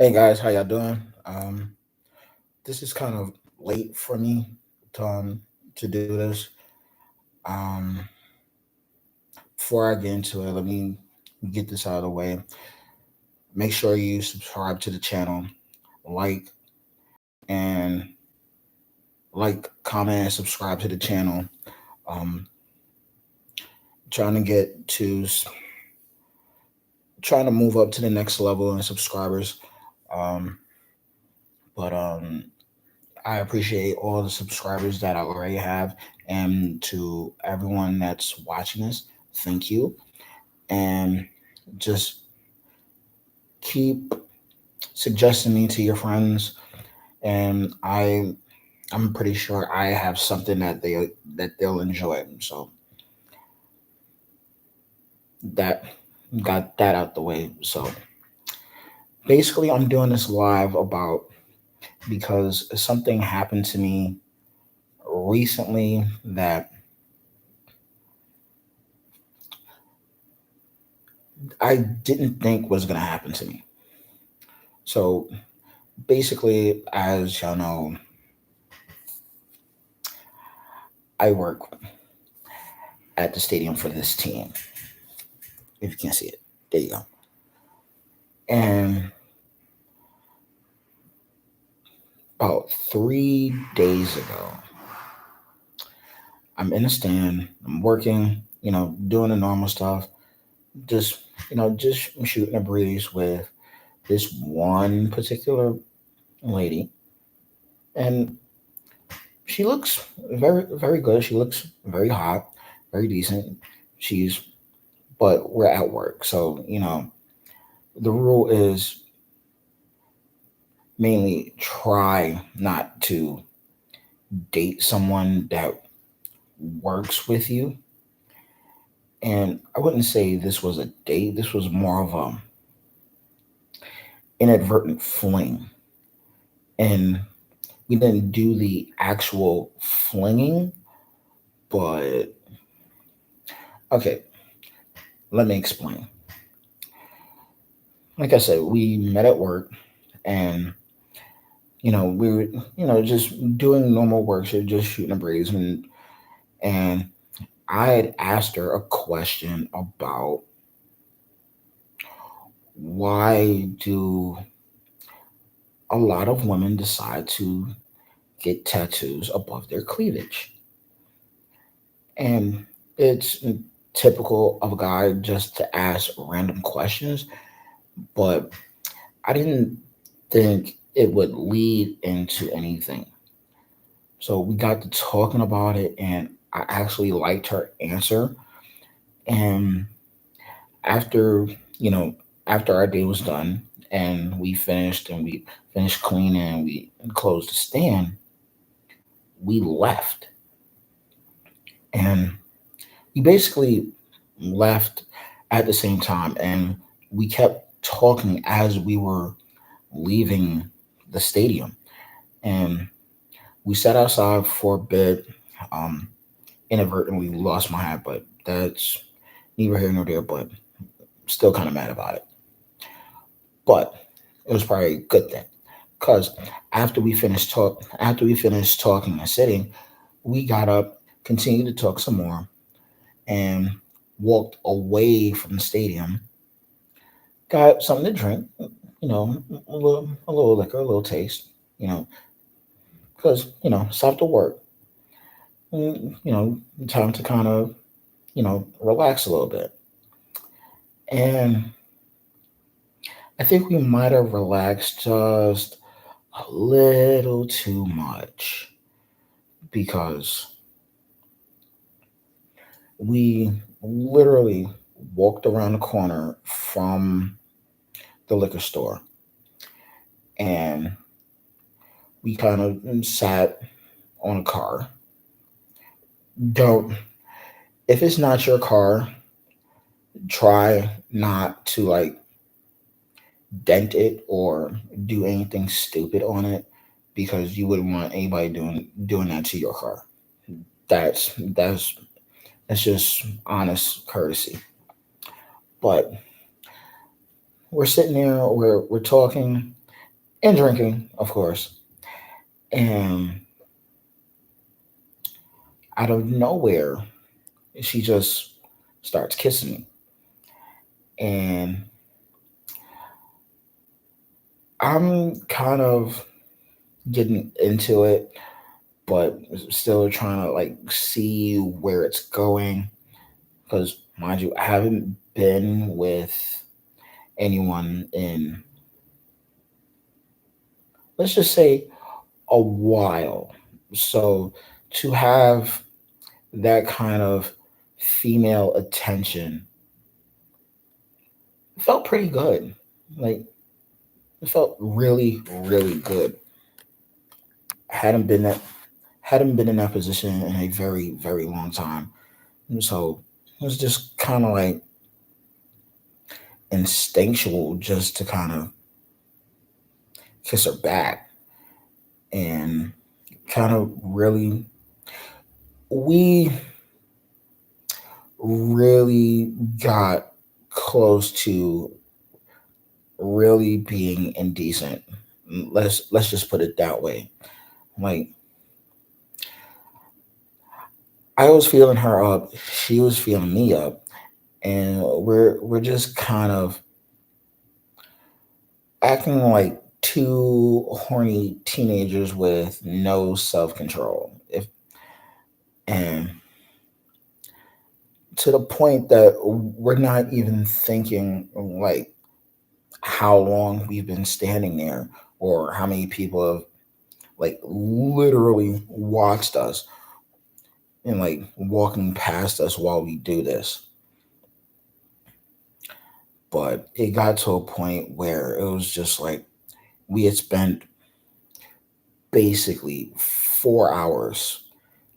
Hey guys, how y'all doing? This is kind of late for me to, um, to do this. Um, Before I get into it, let me get this out of the way. Make sure you subscribe to the channel, like and comment, and subscribe to the channel. Um, Trying to trying to move up to the next level in subscribers. Um, but I appreciate all the subscribers that I already have, and to everyone that's watching this, thank you. And just keep suggesting me to your friends, and I'm pretty sure I have something that they'll enjoy. So that got that out the way. So basically, I'm doing this live about because something happened to me recently that I didn't think was gonna happen to me. So basically, as y'all know, I work at the stadium for this team. If you can't see it, there you go. And about 3 days ago, I'm in the stand. I'm working, doing the normal stuff. Just, just shooting a breeze with this one particular lady, and she looks very, very good. She looks very hot, very decent. She's, but we're at work, so the rule is mainly try not to date someone that works with you. And I wouldn't say this was a date. This was more of a inadvertent fling. And we didn't do the actual flinging, but okay, let me explain. Like I said, we met at work, and we were, just doing normal work, so just shooting a breeze, and I had asked her a question about why do a lot of women decide to get tattoos above their cleavage. And it's typical of a guy just to ask random questions, but I didn't think it would lead into anything. So we got to talking about it, and I actually liked her answer. And after, you know, after our day was done and we finished cleaning and we closed the stand, we left. And we basically left at the same time, and we kept talking as we were leaving the stadium. And we sat outside for a bit. Um, Inadvertently lost my hat, but that's neither here nor there. But still kind of mad about it. But it was probably a good thing because after we finished talking and sitting, we got up, continued to talk some more, and walked away from the stadium. Got something to drink, a little liquor, a little taste, you know, because it's after work. Time to kind of relax a little bit. And I think we might have relaxed just a little too much because we literally walked around the corner from the liquor store, and we kind of sat on a car. Don't, if it's not your car, try not to like dent it or do anything stupid on it because you wouldn't want anybody doing that to your car. That's that's that's just honest courtesy. But we're sitting there, we're talking, and drinking, of course. And out of nowhere, she just starts kissing me. And I'm kind of getting into it, but still trying to like see where it's going. Because, mind you, I haven't been with anyone in, let's just say, a while. So to have that kind of female attention felt pretty good. Like, it felt really, really good. Hadn't been that hadn't been in that position in a very, very long time. So it was just kind of like instinctual just to kind of kiss her back and kind of really we really got close to really being indecent. Let's just put it that way. Like, I was feeling her up, she was feeling me up, and we're just kind of acting like two horny teenagers with no self control. If and to the point that we're not even thinking like how long we've been standing there or how many people have like literally watched us and like walking past us while we do this. But it got to a point where it was just like we had spent basically 4 hours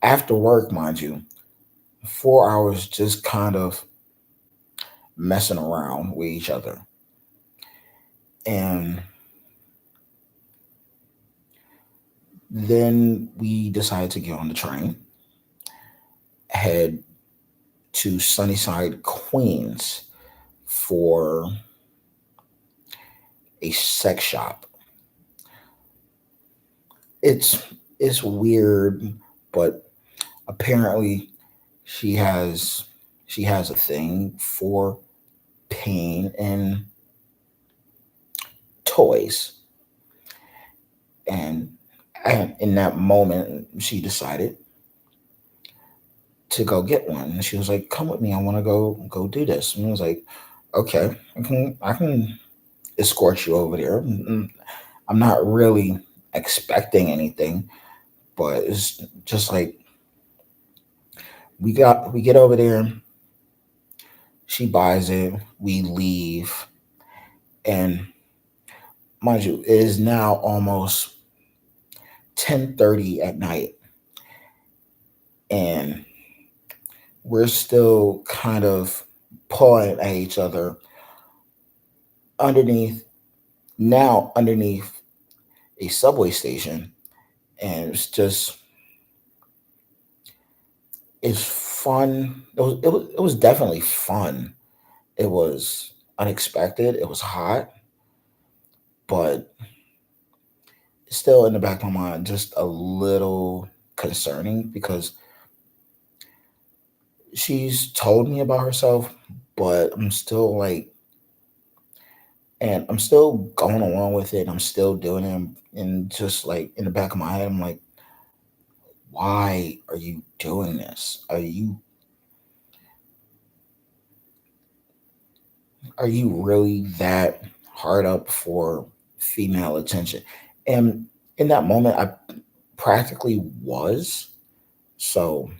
after work, mind you, 4 hours just kind of messing around with each other. And then we decided to get on the train, head to Sunnyside, Queens for a sex shop. It's it's weird, but apparently she has she has a thing for pain and toys. And in that moment, she decided to go get one. And she was like, "Come with me. I want to go do this." And I was like, "Okay, I can escort you over there. I'm not really expecting anything, but it's just like we get over there. She buys it. We leave, and mind you, it is now almost 10:30 at night, and we're still kind of pulling at each other underneath underneath a subway station, and it's fun. It was definitely fun. It was unexpected. It was hot, but still in the back of my mind, just a little concerning because she's told me about herself, but I'm still like, and I'm still going along with it. I'm still doing it, and just like in the back of my head, I'm like, why are you doing this? Are you really that hard up for female attention? And in that moment, I practically was. So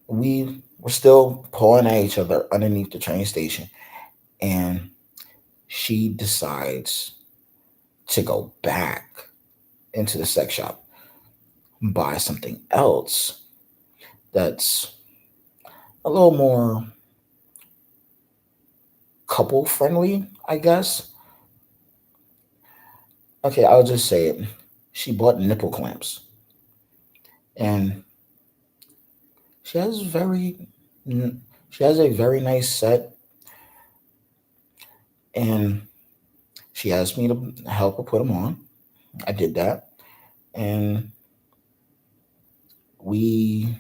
we were still pulling at each other underneath the train station, and she decides to go back into the sex shop, buy something else that's a little more couple friendly, I guess. Okay, I'll just say it. She bought nipple clamps, and she has very, she has a very nice set, and She asked me to help her put them on. I did that, and we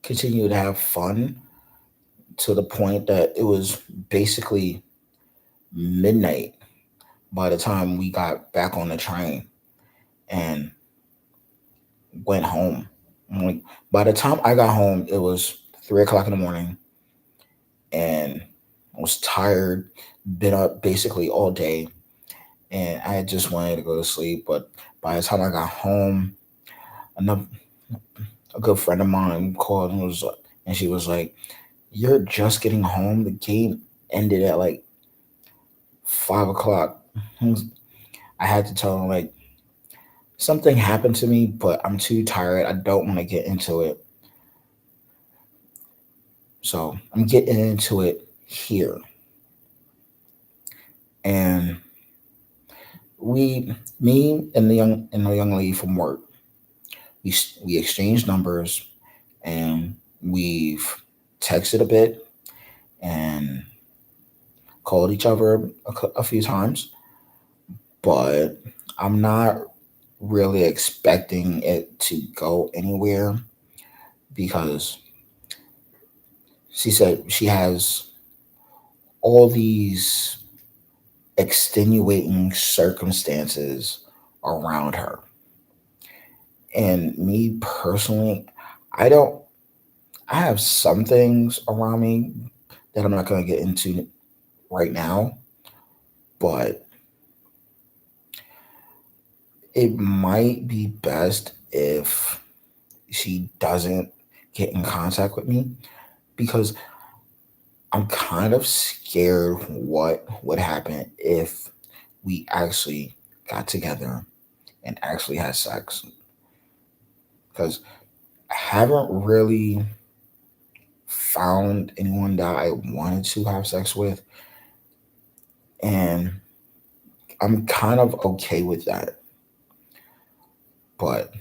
continued to have fun to the point that it was basically midnight by the time we got back on the train and went home. Like, by the time I got home, it was 3 o'clock in the morning, and I was tired, been up basically all day, and I just wanted to go to sleep. But by the time I got home, another a good friend of mine called and and she was like, "You're just getting home. The game ended at like 5 o'clock." I had to tell her like something happened to me, but I'm too tired. I don't want to get into it, so I'm getting into it here. And me and the young lady from work, we exchanged numbers, and we've texted a bit and called each other a few times, but I'm not really expecting it to go anywhere because she said she has all these extenuating circumstances around her. And me personally, I don't, I have some things around me that I'm not going to get into right now, but it might be best if she doesn't get in contact with me because I'm kind of scared what would happen if we actually got together and actually had sex. Because I haven't really found anyone that I wanted to have sex with, and I'm kind of okay with that. But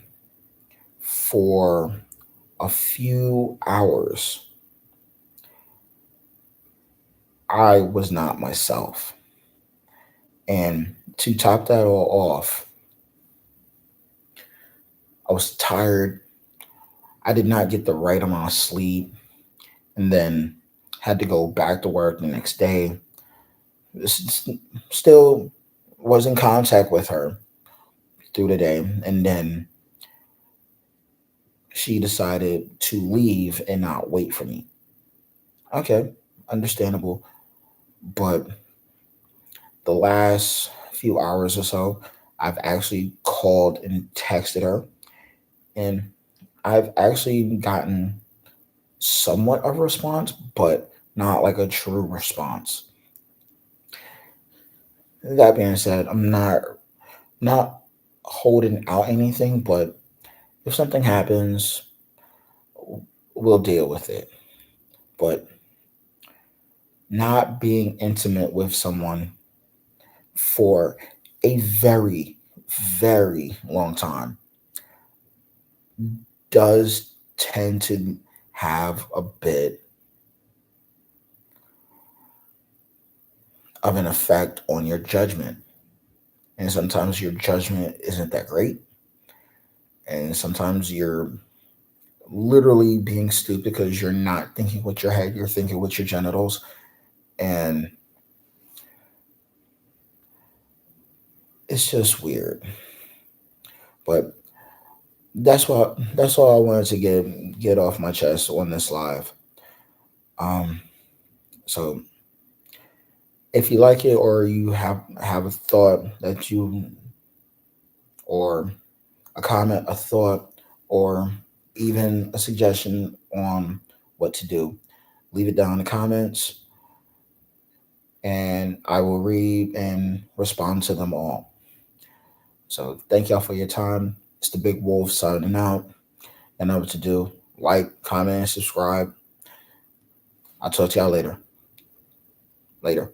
for a few hours, I was not myself. And to top that all off, I was tired. I did not get the right amount of sleep, and then had to go back to work the next day. Still was in contact with her through the day, and then she decided to leave and not wait for me. Okay, understandable. But the last few hours or so, I've actually called and texted her, and I've actually gotten somewhat of a response, but not like a true response. That being said, I'm not holding out anything, but if something happens, we'll deal with it. But not being intimate with someone for a very, very long time does tend to have a bit of an effect on your judgment. And sometimes your judgment isn't that great. And sometimes you're literally being stupid because you're not thinking with your head, you're thinking with your genitals. And it's just weird. But that's all I wanted to get off my chest on this live. Um, so if you like it or you have a thought that you or a comment, a thought, or even a suggestion on what to do, leave it down in the comments and I will read and respond to them all. So thank y'all for your time. It's the Big Wolf signing out. And know what to do. Like, comment, and subscribe. I'll talk to y'all later. Later.